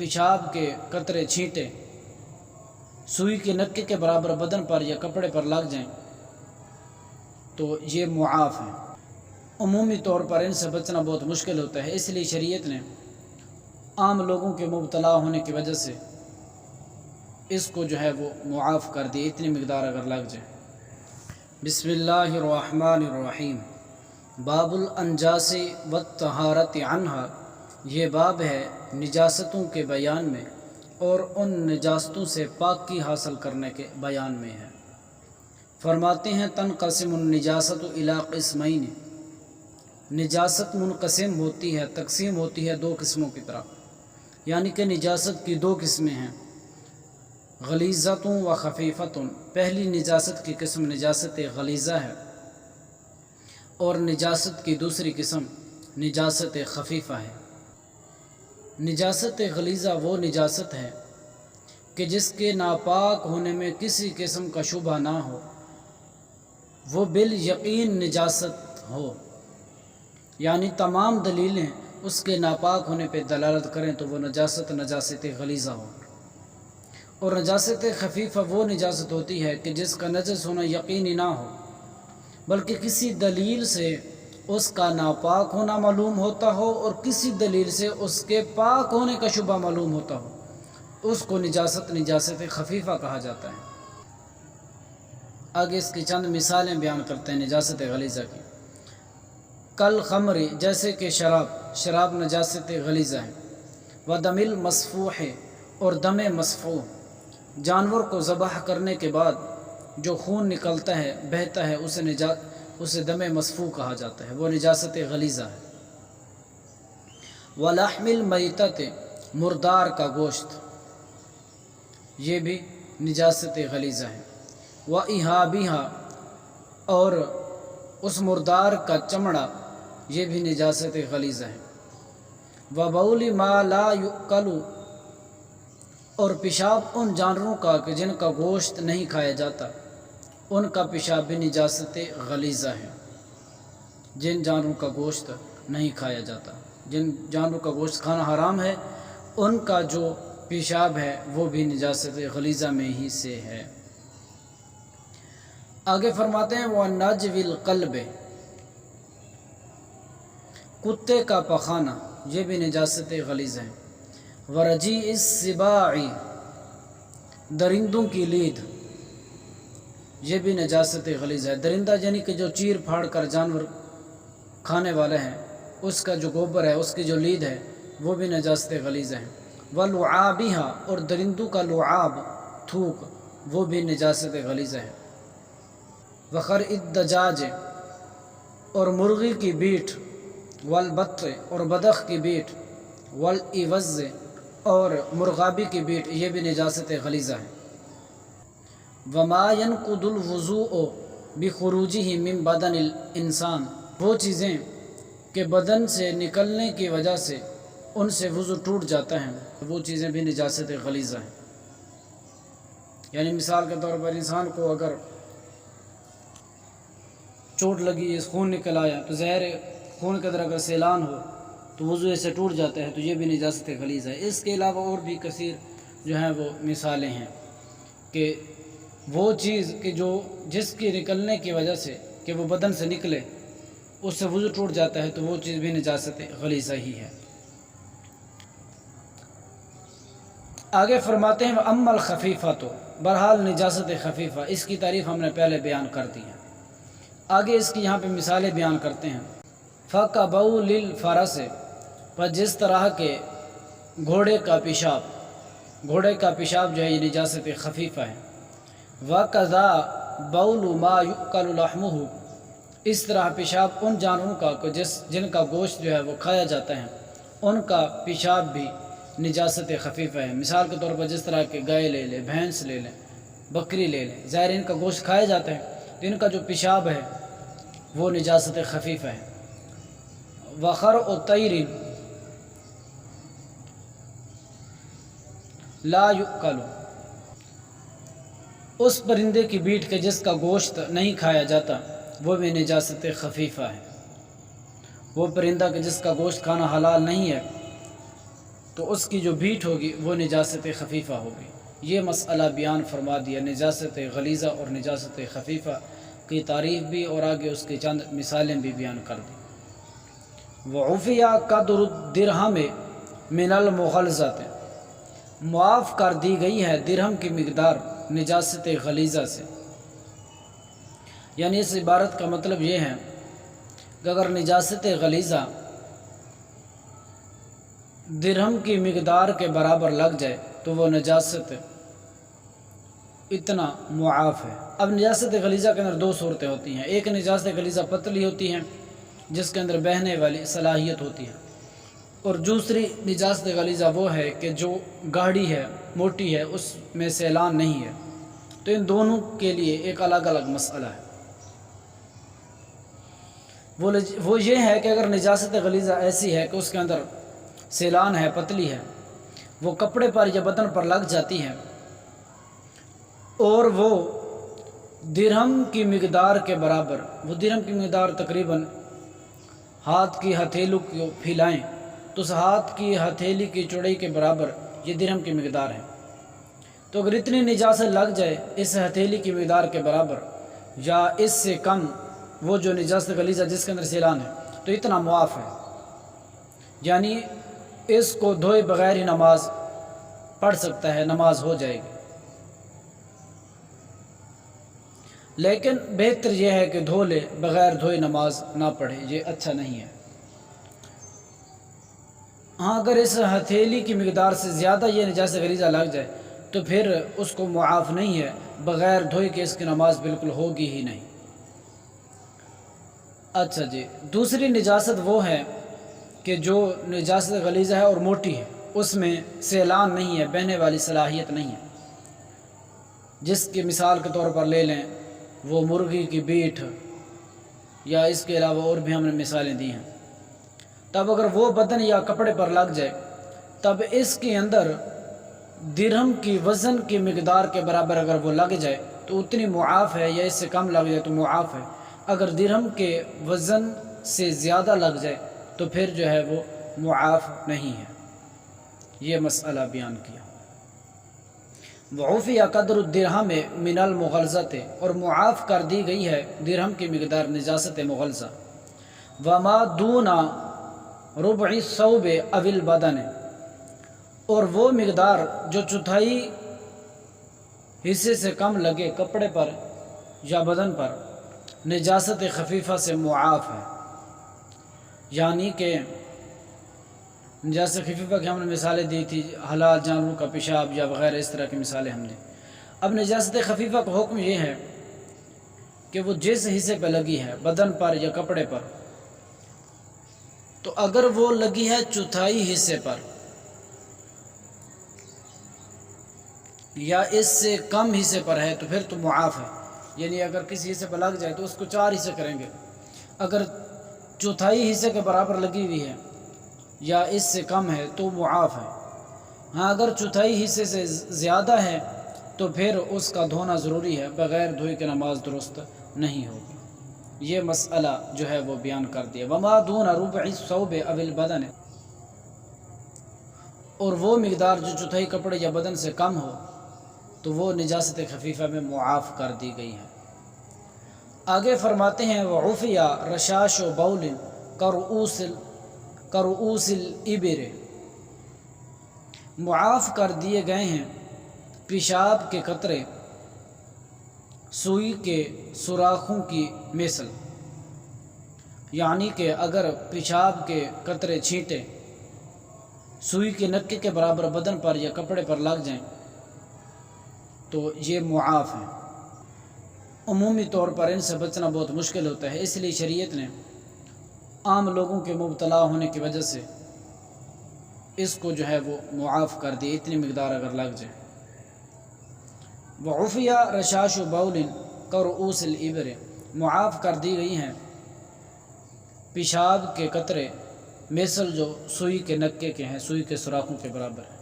پیشاب کے قطرے چھینٹے سوئی کے نکے کے برابر بدن پر یا کپڑے پر لگ جائیں تو یہ معاف ہیں۔ عمومی طور پر ان سے بچنا بہت مشکل ہوتا ہے، اس لیے شریعت نے عام لوگوں کے مبتلا ہونے کی وجہ سے اس کو جو ہے وہ معاف کر دی، اتنی مقدار اگر لگ جائے۔ بسم اللہ الرحمن الرحیم۔ باب الانجاس والطہارت عنہا، یہ باب ہے نجاستوں کے بیان میں اور ان نجاستوں سے پاکی حاصل کرنے کے بیان میں ہے۔ فرماتے ہیں تنقسم النجاست الی قسمین، نجاست منقسم ہوتی ہے، تقسیم ہوتی ہے دو قسموں کی طرف، یعنی کہ نجاست کی دو قسمیں ہیں، غلیظۃ و خفیفۃ۔ پہلی نجاست کی قسم نجاست غلیظہ ہے اور نجاست کی دوسری قسم نجاست خفیفہ ہے۔ نجاست غلیظہ وہ نجاست ہے کہ جس کے ناپاک ہونے میں کسی قسم کا شبہ نہ ہو، وہ بالیقین نجاست ہو، یعنی تمام دلیلیں اس کے ناپاک ہونے پہ دلالت کریں تو وہ نجاست غلیظہ ہو۔ اور نجاست خفیفہ وہ نجاست ہوتی ہے کہ جس کا نجس ہونا یقینی نہ ہو، بلکہ کسی دلیل سے اس کا ناپاک ہونا معلوم ہوتا ہو اور کسی دلیل سے اس کے پاک ہونے کا شبہ معلوم ہوتا ہو، اس کو نجاست خفیفہ کہا جاتا ہے۔ آگے اس کی چند مثالیں بیان کرتے ہیں نجاست غلیظہ کی۔ کل خمر، جیسے کہ شراب نجاست غلیظہ ہے۔ ودم المسفوح، اور دم مسفوح، جانور کو ذبح کرنے کے بعد جو خون نکلتا ہے بہتا ہے اسے دم مسفوح کہا جاتا ہے، وہ نجاست غلیظہ ہے۔ ولحم المیتۃ، مردار کا گوشت، یہ بھی نجاست غلیظہ ہے۔ واہابھا، اور اس مردار کا چمڑا، یہ بھی نجاست غلیظہ ہے۔ وبول ما لا یؤکل، اور پیشاب ان جانوروں کا کہ جن کا گوشت نہیں کھایا جاتا، ان کا پیشاب بھی نجاست غلیظہ ہے۔ جن جانوروں کا گوشت نہیں کھایا جاتا، جن جانوروں کا گوشت کھانا حرام ہے، ان کا جو پیشاب ہے وہ بھی نجاست غلیظہ میں ہی سے ہے۔ آگے فرماتے ہیں وَنَجْوِ الْقَلْبِ، کتے کا پخانا، یہ بھی نجاست غلیظہ ہے۔ وَرَجِیعِ السِّبَاعِ، درندوں کی لید، یہ بھی نجاست غلیظہ ہے۔ درندہ یعنی کہ جو چیر پھاڑ کر جانور کھانے والے ہیں، اس کا جو گوبر ہے، اس کی جو لید ہے، وہ بھی نجاست غلیظہ ہے۔ وَلُعَابِہا، اور درندوں کا لعاب، تھوک، وہ بھی نجاست غلیظہ ہے۔ وَخَرْعِ الدَّجَاجِ، اور مرغی کی بیٹ، والبط، اور بدخ کی بیٹ، والعوز، اور مرغابی کی بیٹ، یہ بھی نجاست غلیظہ ہے۔ وما ينقض الوضوء بخروجه من بدن الانسان، وہ چیزیں کہ بدن سے نکلنے کی وجہ سے ان سے وضو ٹوٹ جاتا ہے، وہ چیزیں بھی نجاست غلیظہ ہیں۔ یعنی مثال کے طور پر انسان کو اگر چوٹ لگی، خون نکل آیا، تو زہر خون کے اندر اگر سیلان ہو تو وضو ایسے ٹوٹ جاتا ہے، تو یہ بھی نجاست غلیظہ ہے۔ اس کے علاوہ اور بھی کثیر جو ہیں وہ مثالیں ہیں کہ وہ چیز کہ جس کی نکلنے کی وجہ سے کہ وہ بدن سے نکلے، اس سے وضو ٹوٹ جاتا ہے، تو وہ چیز بھی نجاست غلیظہ ہی ہے۔ آگے فرماتے ہیں اما الخفیفہ، تو بہرحال نجاست خفیفہ، اس کی تعریف ہم نے پہلے بیان کر دی ہے۔ آگے اس کی یہاں پہ مثالیں بیان کرتے ہیں۔ فَكَبَوْلِ الْفَرَسِ، پر جس طرح کے گھوڑے کا پیشاب جو ہے یہ نجاست خفیفہ ہے۔ وَكَذَا بَوْلُ مَا يُؤْكَلُ لَحْمُهُ، اس طرح پیشاب ان جانوروں کا جن کا گوشت جو ہے وہ کھایا جاتا ہے، ان کا پیشاب بھی نجاست خفیفہ ہے۔ مثال کے طور پر جس طرح کہ گائے لے لیں، بھینس لے لیں، بکری لے لیں، ظاہر ان کا گوشت کھایا جاتا ہے، تو ان کا جو پیشاب ہے وہ نجاست خفیفہ ہے۔ وَخَرْعُ طَيْرٍ لا یؤکل، اس پرندے کی بیٹ کے جس کا گوشت نہیں کھایا جاتا، وہ بھی نجاست خفیفہ ہے۔ وہ پرندہ کہ جس کا گوشت کھانا حلال نہیں ہے، تو اس کی جو بیٹ ہوگی وہ نجاست خفیفہ ہوگی۔ یہ مسئلہ بیان فرما دیا، نجاست غلیظہ اور نجاست خفیفہ کی تعریف بھی، اور آگے اس کی چند مثالیں بھی بیان کر دی۔ وعفی قدر الدرہم من المغلظۃ، معاف کر دی گئی ہے درہم کی مقدار نجاست غلیظہ سے۔ یعنی اس عبارت کا مطلب یہ ہے کہ اگر نجاست غلیظہ درہم کی مقدار کے برابر لگ جائے تو وہ نجاست اتنا معاف ہے۔ اب نجاست غلیظہ کے اندر دو صورتیں ہوتی ہیں، ایک نجاست غلیظہ پتلی ہوتی ہیں جس کے اندر بہنے والی صلاحیت ہوتی ہے، اور دوسری نجاست غلیظہ وہ ہے کہ جو گاڑھی ہے، موٹی ہے، اس میں سیلان نہیں ہے۔ تو ان دونوں کے لیے ایک الگ الگ مسئلہ ہے۔ وہ یہ ہے کہ اگر نجاست غلیظہ ایسی ہے کہ اس کے اندر سیلان ہے، پتلی ہے، وہ کپڑے پر یا بدن پر لگ جاتی ہے، اور وہ درہم کی مقدار کے برابر، وہ درہم کی مقدار تقریباً ہاتھ کی ہتھیلی کو پھیلائیں تو اس ہاتھ کی ہتھیلی کی چوڑائی کے برابر یہ درہم کی مقدار ہے۔ تو اگر اتنی نجاست لگ جائے اس ہتھیلی کی مقدار کے برابر یا اس سے کم، وہ جو نجاست غلیظہ جس کے اندر سیلان ہے، تو اتنا معاف ہے، یعنی اس کو دھوئے بغیر ہی نماز پڑھ سکتا ہے، نماز ہو جائے گی۔ لیکن بہتر یہ ہے کہ دھو لے، بغیر دھوئے نماز نہ پڑھے، یہ اچھا نہیں ہے۔ ہاں اگر اس ہتھیلی کی مقدار سے زیادہ یہ نجاست غلیظہ لگ جائے تو پھر اس کو معاف نہیں ہے، بغیر دھوئے کہ اس کی نماز بالکل ہوگی ہی نہیں۔ اچھا جی، دوسری نجاست وہ ہے کہ جو نجاست غلیظہ ہے اور موٹی ہے، اس میں سیلان نہیں ہے، بہنے والی صلاحیت نہیں ہے، جس کی مثال کے طور پر لے لیں وہ مرغی کی بیٹ، یا اس کے علاوہ اور بھی ہم نے مثالیں دی ہیں۔ تب اگر وہ بدن یا کپڑے پر لگ جائے تب اس کے اندر درہم کی وزن کی مقدار کے برابر اگر وہ لگ جائے تو اتنی معاف ہے، یا اس سے کم لگ جائے تو معاف ہے۔ اگر درہم کے وزن سے زیادہ لگ جائے تو پھر جو ہے وہ معاف نہیں ہے۔ یہ مسئلہ بیان کیا۔ وعفی قدر الدرہم من المغلظۃ، اور معاف کر دی گئی ہے درہم کی مقدار نجاست مغلظہ۔ وما دون ربع الثوب او البدن، اور وہ مقدار جو چوتھائی حصے سے کم لگے کپڑے پر یا بدن پر، نجاست خفیفہ سے معاف ہے۔ یعنی کہ نجاست خفیفہ کی ہم نے مثالیں دی تھی، حلال جانوروں کا پیشاب یا وغیرہ، اس طرح کی مثالیں ہم نے۔ اب نجاست خفیفہ کا حکم یہ ہے کہ وہ جس حصے پہ لگی ہے، بدن پر یا کپڑے پر، تو اگر وہ لگی ہے چوتھائی حصے پر یا اس سے کم حصے پر ہے تو پھر تو معاف ہے۔ یعنی اگر کسی حصے پر لگ جائے تو اس کو 4 حصے کریں گے، اگر چوتھائی حصے کے برابر لگی ہوئی ہے یا اس سے کم ہے تو معاف ہے۔ ہاں اگر چوتھائی حصے سے زیادہ ہے تو پھر اس کا دھونا ضروری ہے، بغیر دھوئے کے نماز درست نہیں ہوگی۔ یہ مسئلہ جو ہے وہ بیان کر دیا۔ وما دون ربع الثوب او البدن، اور وہ مقدار جو چوتھائی کپڑے یا بدن سے کم ہو تو وہ نجاست خفیفہ میں معاف کر دی گئی ہے۔ آگے فرماتے ہیں وعفی رشاش و بول کرؤوس الابر، معاف کر دیے گئے ہیں پیشاب کے قطرے سوئی کے سوراخوں کی مثل۔ یعنی کہ اگر پیشاب کے قطرے چھینٹے سوئی کے نکے کے برابر بدن پر یا کپڑے پر لگ جائیں تو یہ معاف ہیں۔ عمومی طور پر ان سے بچنا بہت مشکل ہوتا ہے، اس لیے شریعت نے عام لوگوں کے مبتلا ہونے کی وجہ سے اس کو جو ہے وہ معاف کر دی، اتنی مقدار اگر لگ جائے۔ وعفی رشاش بول کرؤوس الابر، معاف کر دی گئی ہیں پیشاب کے قطرے مثل جو سوئی کے نکے کے ہیں، سوئی کے سوراخوں کے برابر ہیں۔